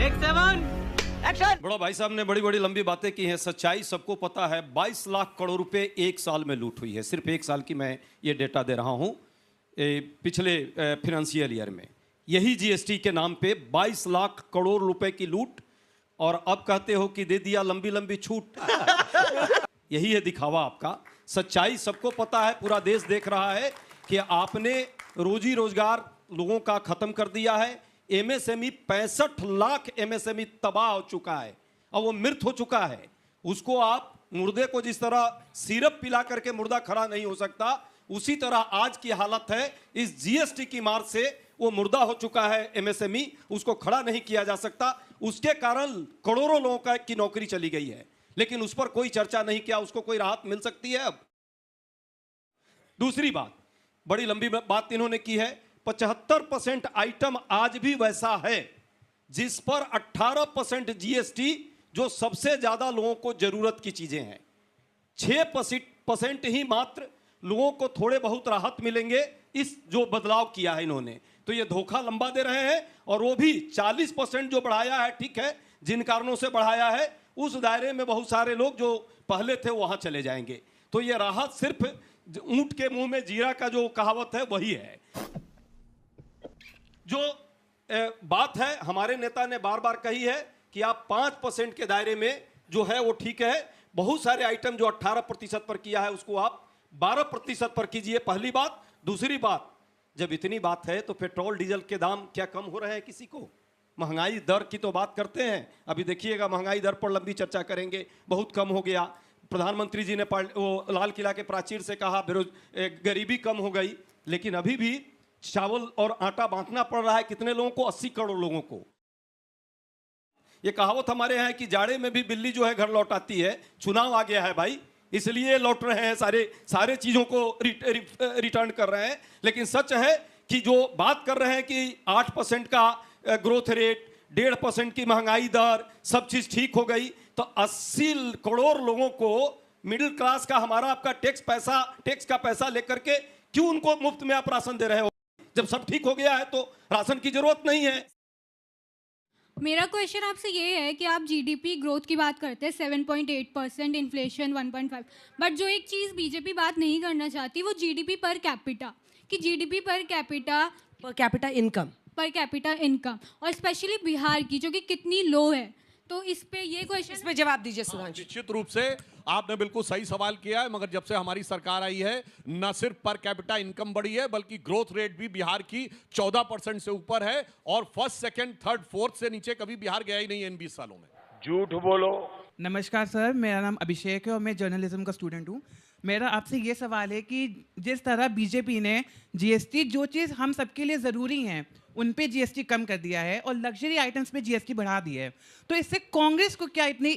Action. बड़ा भाई साहब ने बड़ी बड़ी लंबी बातें की हैं। सच्चाई सबको पता है, 22 लाख करोड़ रुपए एक साल में लूट हुई है। सिर्फ एक साल की मैं ये डेटा दे रहा हूं। पिछले फिनेंशियल ईयर में यही जीएसटी के नाम पे 22 लाख करोड़ रुपए की लूट, और अब कहते हो कि दे दिया लंबी लंबी छूट। यही है दिखावा आपका। सच्चाई सबको पता है, पूरा देश देख रहा है कि आपने रोजी रोजगार लोगों का खत्म कर दिया है। एमएसएमई 65 लाख एमएसएमई तबाह हो चुका है और वो मृत हो चुका है। उसको आप मुर्दे को जिस तरह सिरप पिला करके मुर्दा खड़ा नहीं हो सकता, उसी तरह आज की हालत है। इस जीएसटी की मार से वो मुर्दा हो चुका है एमएसएमई, उसको खड़ा नहीं किया जा सकता। उसके कारण करोड़ों लोगों की नौकरी चली गई है, लेकिन उस पर कोई चर्चा नहीं किया। उसको कोई राहत मिल सकती है अब? दूसरी बात, बड़ी लंबी बात इन्होंने की है। 75% आइटम आज भी वैसा है जिस पर 18% जीएसटी, जो सबसे ज्यादा लोगों को जरूरत की चीजें हैं। 6% ही मात्र लोगों को थोड़े बहुत राहत मिलेंगे। इस जो बदलाव किया है इन्होंने, तो ये धोखा लंबा दे रहे हैं। और वो भी 40% जो बढ़ाया है, ठीक है, जिन कारणों से बढ़ाया है उस दायरे में बहुत सारे लोग जो पहले थे वहां चले जाएंगे। तो ये राहत सिर्फ ऊंट के मुंह में जीरा का जो कहावत है वही है। जो बात है हमारे नेता ने बार बार कही है कि आप 5% के दायरे में जो है वो ठीक है। बहुत सारे आइटम जो 18% पर किया है उसको आप 12% पर कीजिए, पहली बात। दूसरी बात, जब इतनी बात है तो पेट्रोल डीजल के दाम क्या कम हो रहे हैं किसी को? महंगाई दर की तो बात करते हैं, अभी देखिएगा महंगाई दर पर लंबी चर्चा करेंगे। बहुत कम हो गया। प्रधानमंत्री जी ने वो लाल किला के प्राचीर से कहा गरीबी कम हो गई, लेकिन अभी भी चावल और आटा बांटना पड़ रहा है कितने लोगों को? 80 करोड़ लोगों को। ये कहावत हमारे यहाँ है कि जाड़े में भी बिल्ली जो है घर लौट आती है। चुनाव आ गया है भाई, इसलिए लौट रहे हैं, सारे चीजों को रिटर्न कर रहे हैं। लेकिन सच है कि जो बात कर रहे हैं कि 8% का ग्रोथ रेट, 1.5% की महंगाई दर, सब चीज ठीक हो गई, तो 80 करोड़ लोगों को मिडिल क्लास का हमारा आपका टैक्स का पैसा लेकर के क्यों उनको मुफ्त में आप राशन दे रहे हो? जब सब ठीक हो गया है तो राशन की जरूरत नहीं है। मेरा क्वेश्चन आपसे ये है कि आप जीडीपी ग्रोथ की बात करते हैं 7.8%, इन्फ्लेशन 1.5, बट जो एक चीज़ बीजेपी बात नहीं करना चाहती वो जीडीपी पर कैपिटा, कि जीडीपी पर कैपिटा इनकम और स्पेशली बिहार की जो कि कितनी लो है। तो इस पे ये क्वेश्चन, इस पे जवाब दीजिए सुधांशु। निश्चित रूप से आपने बिल्कुल सही सवाल किया है, मगर जब से हमारी सरकार आई है न सिर्फ पर कैपिटा इनकम बढ़ी है बल्कि ग्रोथ रेट भी बिहार की 14% से ऊपर है, और फर्स्ट, सेकंड, थर्ड, फोर्थ से नीचे कभी बिहार गया ही नहीं है इन 20 सालों में। झूठ बोलो। नमस्कार सर, मेरा नाम अभिषेक है और मैं जर्नलिज्म का स्टूडेंट हूँ। मेरा आपसे ये सवाल है कि जिस तरह बीजेपी ने जीएसटी, जो चीज़ हम सबके लिए ज़रूरी हैं उन पे जीएसटी कम कर दिया है और लग्जरी आइटम्स पे जीएसटी बढ़ा दी है, तो इससे कांग्रेस को क्या इतनी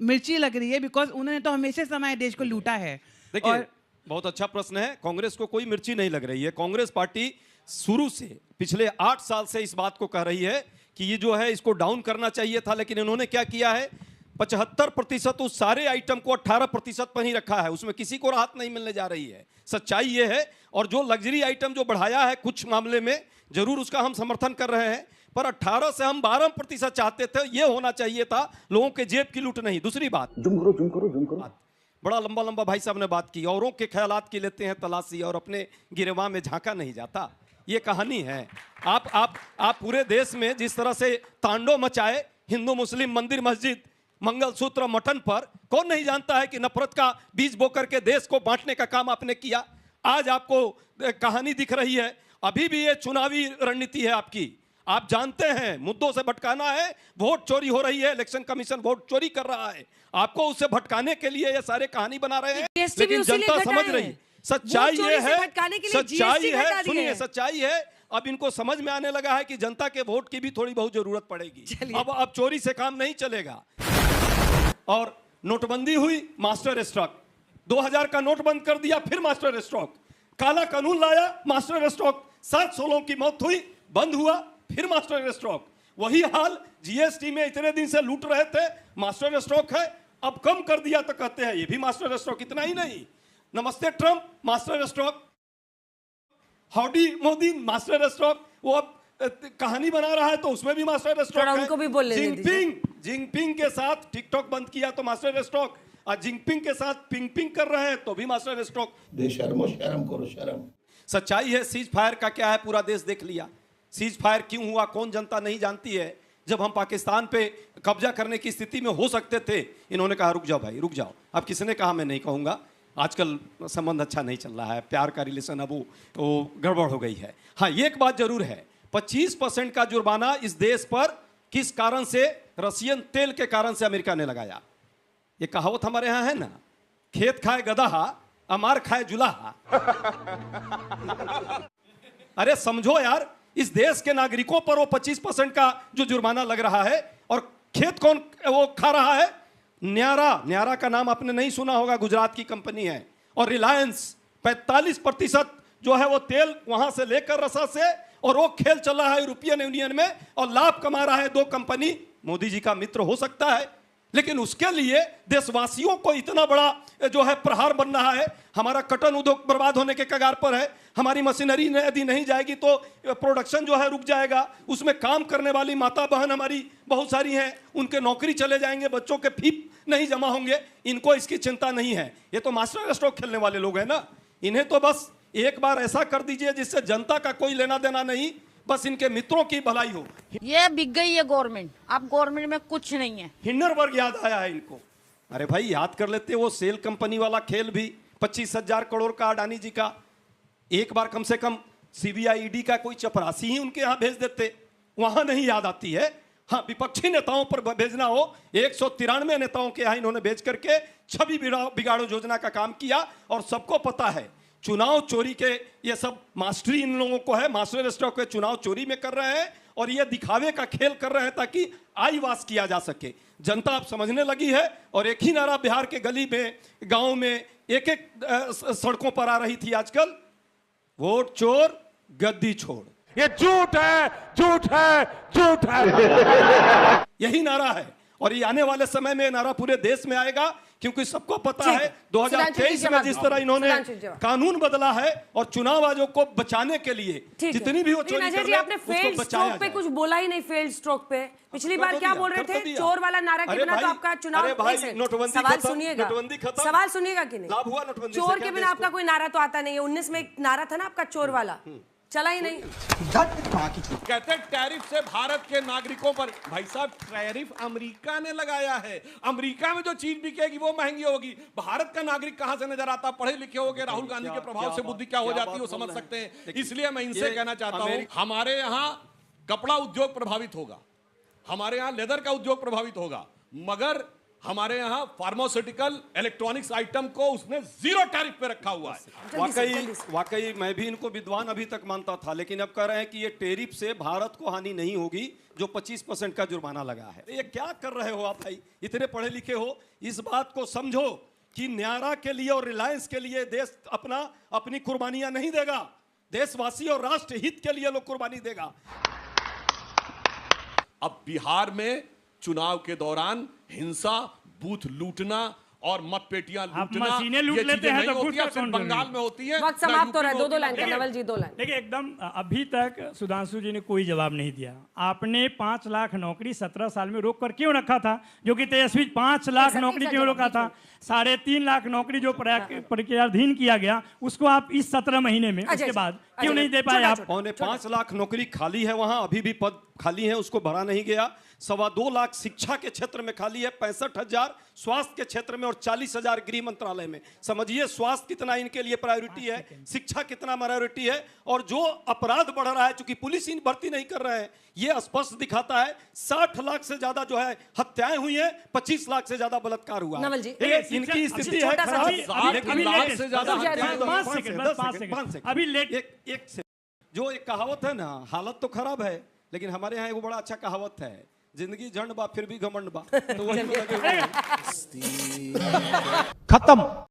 मिर्ची लग रही है? बिकॉज उन्होंने तो हमेशा से हमारे देश को लूटा है। देखिए, बहुत अच्छा प्रश्न है। कांग्रेस को कोई मिर्ची नहीं लग रही है। कांग्रेस पार्टी शुरू से पिछले 8 साल से इस बात को कह रही है कि ये जो है इसको डाउन करना चाहिए था, लेकिन इन्होंने क्या किया है? 75% उस सारे आइटम को 18% पर ही रखा है। उसमें किसी को राहत नहीं मिलने जा रही है। सच्चाई ये है। और जो लग्जरी आइटम जो बढ़ाया है कुछ मामले में, जरूर उसका हम समर्थन कर रहे हैं, पर 18 से हम 12% चाहते थे। ये होना चाहिए था, लोगों के जेब की लूट नहीं। दूसरी बात, जुम करो। बड़ा लंबा भाई साहब ने बात की, औरों के ख्यालात की लेते हैं तलाशी और अपने गिरेबां में झांका नहीं जाता। ये कहानी है। आप पूरे देश में जिस तरह से तांडव मचाए, हिंदू मुस्लिम मंदिर मस्जिद मंगलसूत्र मटन पर, कौन नहीं जानता है कि नफरत का बीज बोकर के देश को बांटने का काम आपने किया। आज आपको कहानी दिख रही है। अभी भी ये चुनावी रणनीति है आपकी। आप जानते हैं मुद्दों से भटकाना है। वोट चोरी हो रही है, इलेक्शन कमीशन वोट चोरी कर रहा है, आपको उससे भटकाने के लिए ये सारे कहानी बना रहे हैं, लेकिन जनता समझ रही। सच्चाई ये है, सच्चाई है। अब इनको समझ में आने लगा है कि जनता के वोट की भी थोड़ी बहुत जरूरत पड़ेगी। अब चोरी से काम नहीं चलेगा। और नोटबंदी हुई, मास्टर स्ट्रोक, 2000 का नोट बंद कर दिया, फिर मास्टर स्ट्रोक, काला कानून लाया, मास्टर स्ट्रोक, 700 लोगों की मौत हुई, बंद हुआ, फिर मास्टर स्ट्रोक। वही हाल जीएसटी में इतने दिन से लूट रहे थे, मास्टर स्ट्रोक है। अब कम कर दिया तो कहते हैं ये भी मास्टर स्ट्रोक। इतना ही नहीं, नमस्ते Trump master stroke, howdy Modi master stroke. वो अब कहानी बना रहा है तो उसमें भी मास्टर स्ट्रोक थोड़ा है। उनको भी बोलने दीजिए। जिंगपिंग के साथ टिकटॉक बंद किया तो मास्टर स्ट्रोक, और जिंगपिंग के साथ पिंग कर रहे हैं तो भी मास्टर स्ट्रोक। बेशर्मो, शर्म करो शर्म। सच्चाई है, सीज फायर का क्या है पूरा देश देख लिया। सीज फायर क्यों हुआ कौन जनता नहीं जानती है। जब हम पाकिस्तान पे कब्जा करने की स्थिति में हो सकते थे, इन्होंने कहा रुक जाओ भाई रुक जाओ। अब किसने कहा मैं नहीं कहूँगा, आजकल संबंध अच्छा नहीं चल रहा है, प्यार का रिलेशन अब वो गड़बड़ हो गई है। हाँ, एक बात जरूर है, 25% का जुर्माना इस देश पर किस कारण से, रशियन तेल के कारण से अमेरिका ने लगाया। ये कहावत हमारे यहाँ है ना, खेत खाए गदहा अमार खाए जुलाहा। अरे समझो यार, इस देश के नागरिकों पर वो 25% का जो जुर्माना लग रहा है, और खेत कौन वो खा रहा है? न्यारा का नाम आपने नहीं सुना होगा, गुजरात की कंपनी है। और रिलायंस 45% जो है वो तेल वहां से लेकर रसा से, और वो खेल चल रहा है यूरोपियन यूनियन में, और लाभ कमा रहा है दो कंपनी। मोदी जी का मित्र हो सकता है, लेकिन उसके लिए देशवासियों को इतना बड़ा जो है प्रहार बन रहा है। हमारा कटन उद्योग बर्बाद होने के कगार पर है। हमारी मशीनरी यदि नहीं जाएगी तो प्रोडक्शन जो है रुक जाएगा। उसमें काम करने वाली माता बहन हमारी बहुत सारी हैं, उनके नौकरी चले जाएंगे, बच्चों के फी नहीं जमा होंगे। इनको इसकी चिंता नहीं है। ये तो मास्टर स्ट्रोक खेलने वाले लोग हैं ना। इन्हें तो बस एक बार ऐसा कर दीजिए जिससे जनता का कोई लेना देना नहीं, बस इनके मित्रों की भलाई हो। ये बिक गई है गवर्नमेंट, अब गवर्नमेंट में कुछ नहीं है। हिंडनबर्ग याद आया है इनको। अरे भाई याद कर लेते, वो सेल कंपनी वाला खेल भी 25,000 करोड़ का अडानी जी का। एक बार कम से कम सीबीआई ईडी का कोई चपरासी ही उनके यहाँ भेज देते, वहां नहीं याद आती है। हाँ, विपक्षी नेताओं पर भेजना हो, 193 नेताओं के यहाँ इन्होंने भेज करके छवि बिगाड़ो योजना का काम किया। और सबको पता है चुनाव चोरी के ये सब मास्टरी इन लोगों को है। मास्टर स्ट्रोक के चुनाव चोरी में कर रहे हैं और ये दिखावे का खेल कर रहे हैं ताकि आई वास किया जा सके। जनता अब समझने लगी है। और एक ही नारा बिहार के गली में, गांव में, एक सड़कों पर आ रही थी आजकल, वोट चोर गद्दी छोड़। ये झूठ है, झूठ है, झूठ है। यही नारा है और ये आने वाले समय में नारा पूरे देश में आएगा, क्योंकि सबको पता है 2023 में जिस तरह इन्होंने कानून बदला है और चुनाव आयोग को बचाने के लिए जितनी भी वो चोरी कर रहे हैं, आपने फेल्ड स्ट्रोक पे कुछ बोला ही नहीं। फेल्ड स्ट्रोक पे पिछली बार क्या बोल रहे थे, चोर वाला नारा के बिना तो आपका चुनाव। सवाल सुनिएगा, सवाल सुनिएगा कि नहीं? चोर के बिना आपका कोई नारा तो आता नहीं है। 19 में एक नारा था ना आपका चोर वाला, चला ही नहीं। कहते टैरिफ से भारत के नागरिकों पर, भाई साहब टैरिफ अमेरिका ने लगाया है। अमेरिका में जो चीज बिकेगी वो महंगी होगी। भारत का नागरिक कहां से नजर आता? पढ़े लिखे होगे, राहुल गांधी के प्रभाव से बुद्धि क्या हो जाती है वो समझ सकते हैं। इसलिए मैं इनसे कहना चाहता हूं, हमारे यहां कपड़ा उद्योग प्रभावित होगा, हमारे यहां लेदर का उद्योग प्रभावित होगा, मगर हमारे यहाँ फार्मास्यूटिकल इलेक्ट्रॉनिक्स आइटम को उसने 0 टैरिफ पे रखा हुआ है। वाकई मैं भी इनको विद्वान अभी तक मानता था, लेकिन अब कह रहे हैं कि ये टैरिफ से भारत को हानि नहीं होगी जो 25% का जुर्माना लगा है। ये क्या कर रहे हो आप भाई? इतने पढ़े लिखे हो, इस बात को समझो कि न्यारा के लिए और रिलायंस के लिए देश अपनी कुर्बानियां नहीं देगा। देशवासी और राष्ट्र हित के लिए लोग कुर्बानी देगा। अब बिहार में चुनाव के दौरान हिंसा, बूथ लूटना और मतपेटियां लूटना, मशीनें लूट लेते हैं तो होती है, सिर्फ बंगाल में होती है। वक्त समाप्त हो रहा है। दो लाइन का नवल जी, 2 लाइन। देखिए, एकदम अभी तक सुधांशु जी ने कोई जवाब नहीं दिया। आपने 5 लाख नौकरी 17 साल में रोक कर क्यों रखा था? जो कि तेजस्वी 5 लाख नौकरी क्यों रोका था? 3.5 लाख नौकरी जो प्रक्रियाधीन किया गया, उसको आप इस 17 महीने में उसके बाद क्यों नहीं दे पाए? आप 5 लाख नौकरी खाली है, वहां अभी भी पद खाली है, उसको भरा नहीं गया। 2.25 लाख शिक्षा के क्षेत्र में खाली है, 65,000 स्वास्थ्य के क्षेत्र में और 40,000 गृह मंत्रालय में। समझिए स्वास्थ्य कितना इनके लिए प्रायोरिटी है, शिक्षा कितना प्रायोरिटी है। और जो अपराध बढ़ रहा है, चूंकि पुलिस इन भर्ती नहीं कर रहे हैं, ये स्पष्ट दिखाता है। 60 लाख से ज्यादा जो है हत्याएं हुई हैं, 25 लाख से ज्यादा बलात्कार हुआ है। इनकी स्थिति है खराब। जो एक कहावत है ना, हालत तो खराब है, लेकिन हमारे यहाँ एक बड़ा अच्छा कहावत है, जिंदगी झंड बा फिर भी घमंड बा। तो वही खत्म।